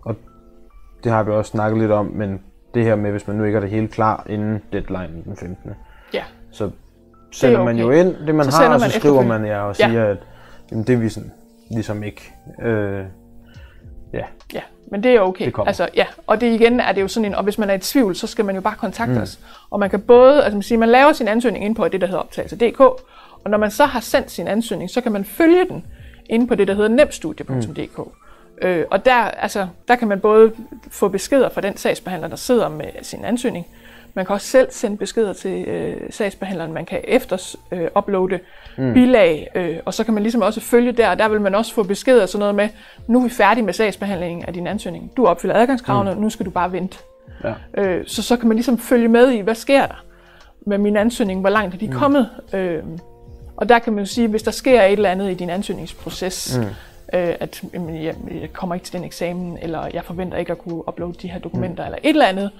Og det har vi også snakket lidt om, men det her med, hvis man nu ikke har det hele klar inden deadline den 15. Ja. Så sender man jo ind det, man har, og så skriver man og siger, at jamen, det er vi sådan, ligesom ikke. Ja, men det er okay. Altså, og det igen er det jo sådan og hvis man er i tvivl, så skal man jo bare kontakte os. Og man kan både, man laver sin ansøgning ind på det, der hedder optagelse.dk, og når man så har sendt sin ansøgning, så kan man følge den inde på det, der hedder nemstudie.dk. Og der kan man både få beskeder fra den sagsbehandler, der sidder med sin ansøgning. Man kan også selv sende beskeder til sagsbehandleren. Man kan uploade bilag, og så kan man ligesom også følge der. Og der vil man også få beskeder sådan noget med, nu er vi færdige med sagsbehandlingen af din ansøgning. Du opfylder adgangskravene, nu skal du bare vente. Ja. Så kan man ligesom følge med i, hvad sker der med min ansøgning, hvor langt er de kommet. Og der kan man sige, hvis der sker et eller andet i din ansøgningsproces, at jeg kommer ikke til den eksamen, eller jeg forventer ikke at kunne uploade de her dokumenter, eller et eller andet,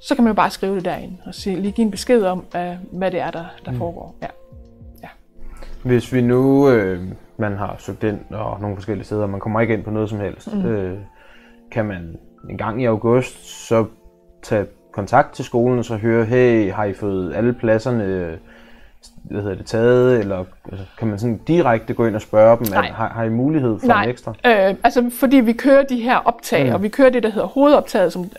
så kan man jo bare skrive det derinde og lige give en besked om, hvad det er, der foregår. Ja. Hvis vi nu, man har søgt ind og nogle forskellige steder, og man kommer ikke ind på noget som helst, kan man en gang i august så tage kontakt til skolen og så høre, hey, har I fået alle pladserne taget, eller kan man sådan direkte gå ind og spørge dem, har I mulighed for en ekstra? Fordi vi kører de her optag, og vi kører det, der hedder hovedoptaget, som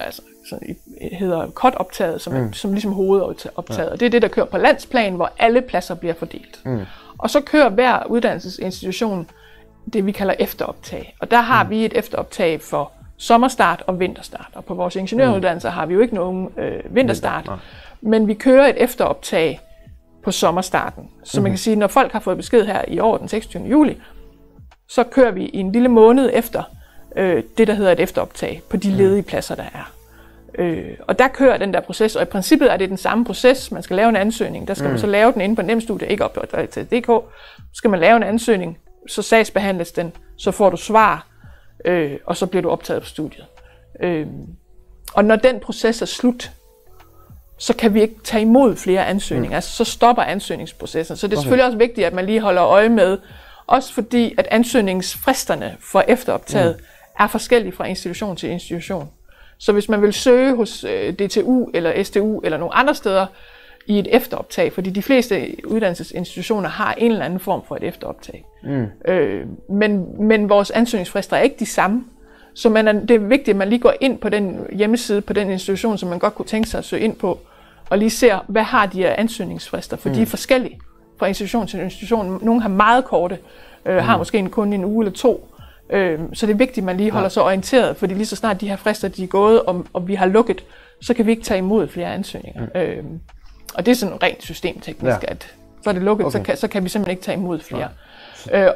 hedder COT-optaget, som ligesom hovedoptaget. Og det er det, der kører på landsplan, hvor alle pladser bliver fordelt. Og så kører hver uddannelsesinstitution det, vi kalder efteroptag. Og der har vi et efteroptag for sommerstart og vinterstart. Og på vores ingeniøruddannelser har vi jo ikke nogen vinterstart, men vi kører et efteroptag på sommerstarten. Så man kan sige, når folk har fået besked her i år, den 26. juli, så kører vi i en lille måned efter det, der hedder et efteroptag på de ledige pladser, der er. Og der kører den der proces, og i princippet er det den samme proces. Man skal lave en ansøgning, der skal man så lave den inde på Nemstudie, ikke optagelse.dk. Så skal man lave en ansøgning, så sagsbehandles den, så får du svar, og så bliver du optaget på studiet. Og når den proces er slut, så kan vi ikke tage imod flere ansøgninger. Altså, så stopper ansøgningsprocessen. Så det er selvfølgelig også vigtigt, at man lige holder øje med, også fordi, at ansøgningsfristerne for efteroptaget er forskellige fra institution til institution. Så hvis man vil søge hos DTU eller STU eller nogle andre steder i et efteroptag, fordi de fleste uddannelsesinstitutioner har en eller anden form for et efteroptag. Men vores ansøgningsfrister er ikke de samme. Så det er vigtigt, at man lige går ind på den hjemmeside, på den institution, som man godt kunne tænke sig at søge ind på, og lige ser, hvad har de her ansøgningsfrister, for de er forskellige fra institution til institution. Nogle har meget korte, har måske kun en uge eller 2. Så det er vigtigt, at man lige holder sig orienteret, fordi lige så snart de her frister de er gået, og vi har lukket, så kan vi ikke tage imod flere ansøgninger. Og det er sådan rent systemteknisk, at så er det lukket, så kan vi simpelthen ikke tage imod flere.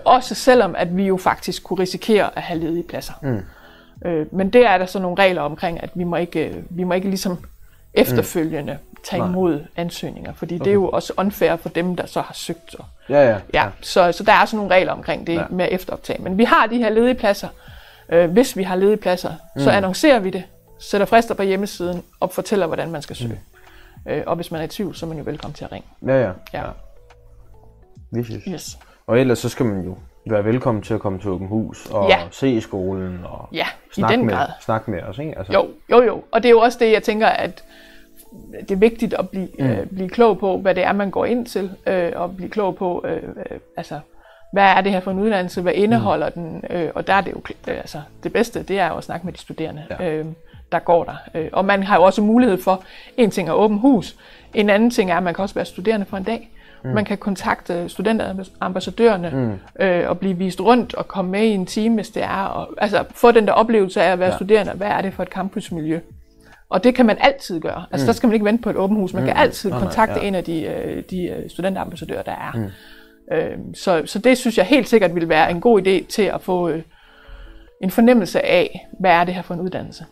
Også selvom, at vi jo faktisk kunne risikere at have ledige pladser. Men det er der så nogle regler omkring, at vi må ikke ligesom efterfølgende tage imod ansøgninger, fordi det er jo også unfair for dem, der så har søgt. Ja. Så der er sådan nogle regler omkring det med efteroptag. Men vi har de her ledige pladser. Hvis vi har ledige pladser, så annoncerer vi det, sætter frister på hjemmesiden og fortæller, hvordan man skal søge. Og hvis man er i tvivl, så er man jo velkommen til at ringe. Ja. Yes. Og ellers så skal man jo være velkommen til at komme til Åben Hus og se skolen og snakke med os, ikke? Altså. Jo. Og det er jo også det, jeg tænker, at det er vigtigt at blive klog på, hvad det er, man går ind til, og blive klog på, altså, hvad er det her for en uddannelse, hvad indeholder den, og der er det jo, altså, det bedste, det er jo at snakke med de studerende, der går der. Og man har jo også mulighed for, en ting er Åben Hus, en anden ting er, at man kan også være studerende for en dag. Man kan kontakte studenterambassadørerne og blive vist rundt og komme med i en team, hvis det er. Og, altså få den der oplevelse af at være studerende. Hvad er det for et campusmiljø? Og det kan man altid gøre. Altså der skal man ikke vente på et Åben Hus. Man kan altid kontakte en af de studenterambassadører, der er. Så det synes jeg helt sikkert vil være en god idé til at få en fornemmelse af, hvad er det her for en uddannelse.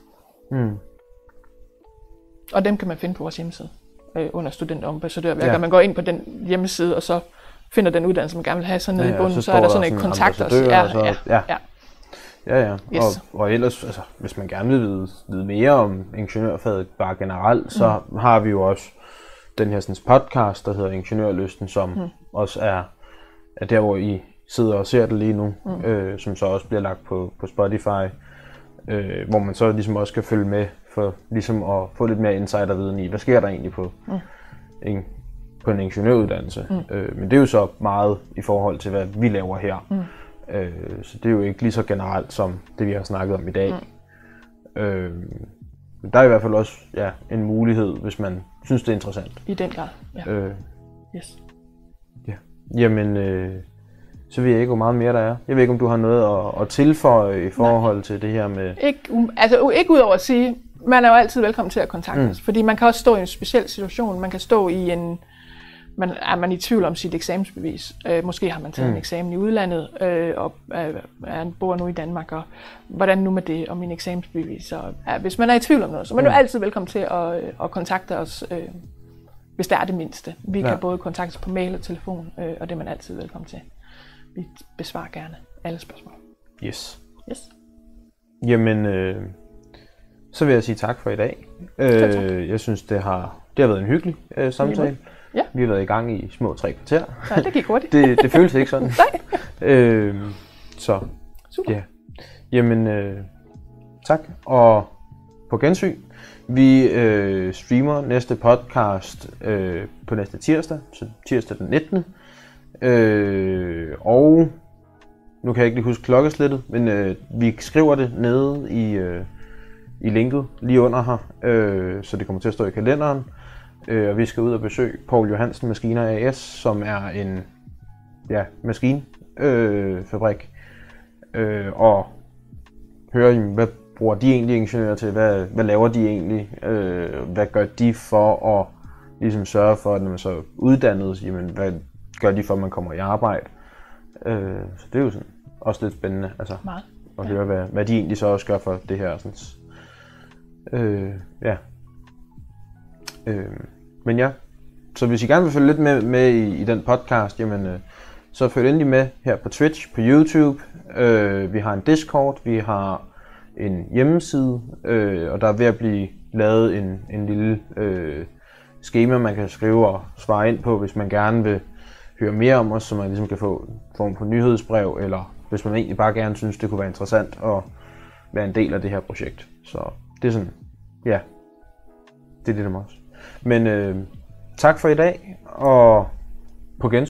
Og dem kan man finde på vores hjemmeside. Under studenterambassadør. Man går ind på den hjemmeside, og så finder den uddannelse, man gerne vil have, så nede i bunden, så er der sådan en kontakt også. Yes. Og ellers, altså, hvis man gerne vil vide mere om ingeniørfaget bare generelt, så har vi jo også den her sådan, podcast, der hedder Ingeniørlysten, som også er der, hvor I sidder og ser det lige nu, som så også bliver lagt på Spotify, hvor man så ligesom også kan følge med for ligesom at få lidt mere insiderviden i, hvad sker der egentlig på en ingeniøruddannelse. Men det er jo så meget i forhold til, hvad vi laver her. Så det er jo ikke lige så generelt som det, vi har snakket om i dag. Men der er i hvert fald også en mulighed, hvis man synes, det er interessant. I den grad, yes. Ja. Jamen, så ved jeg ikke, hvor meget mere der er. Jeg ved ikke, om du har noget at tilføje i forhold til det her med... Ikke ud over at sige, man er jo altid velkommen til at kontakte os, fordi man kan også stå i en speciel situation. Man kan stå i en... Er man i tvivl om sit eksamensbevis? Måske har man taget en eksamen i udlandet, og bor nu i Danmark, og hvordan nu med det, og min eksamensbevis? Så, hvis man er i tvivl om noget, så er man jo altid velkommen til at kontakte os, hvis der er det mindste. Vi kan både kontakte os på mail og telefon, og det er man altid velkommen til. Vi besvarer gerne alle spørgsmål. Yes. Jamen, så vil jeg sige tak for i dag. Jeg synes, det har været en hyggelig samtale. Ja. Vi har været i gang i små 3 kvarter. Ja, det gik hurtigt. det føles ikke sådan. Nej. Så, super. Jamen, tak. Og på gensyn. Vi streamer næste podcast på næste tirsdag, så tirsdag den 19. Og nu kan jeg ikke lige huske klokkeslættet, men vi skriver det nede i linket lige under her, så det kommer til at stå i kalenderen. Og vi skal ud og besøge Poul Johansen Maskiner AS, som er en maskinfabrik, og høre, hvad bruger de egentlig ingeniører til, hvad laver de egentlig, hvad gør de for at ligesom sørge for, at når man så er uddannet, jamen, hvad gør de for, at man kommer i arbejde. Så det er jo sådan også lidt spændende at høre, hvad de egentlig så også gør for det her. Sådan, men ja, så hvis I gerne vil følge lidt med i den podcast, jamen, så følg endelig med her på Twitch, på YouTube. Vi har en Discord, vi har en hjemmeside, og der er ved at blive lavet en lille skema, man kan skrive og svare ind på, hvis man gerne vil høre mere om os, så man ligesom kan få en form for nyhedsbrev, eller hvis man egentlig bare gerne synes, det kunne være interessant at være en del af det her projekt. Så det er sådan, det er det der med os. Men tak for i dag, og på gensyn.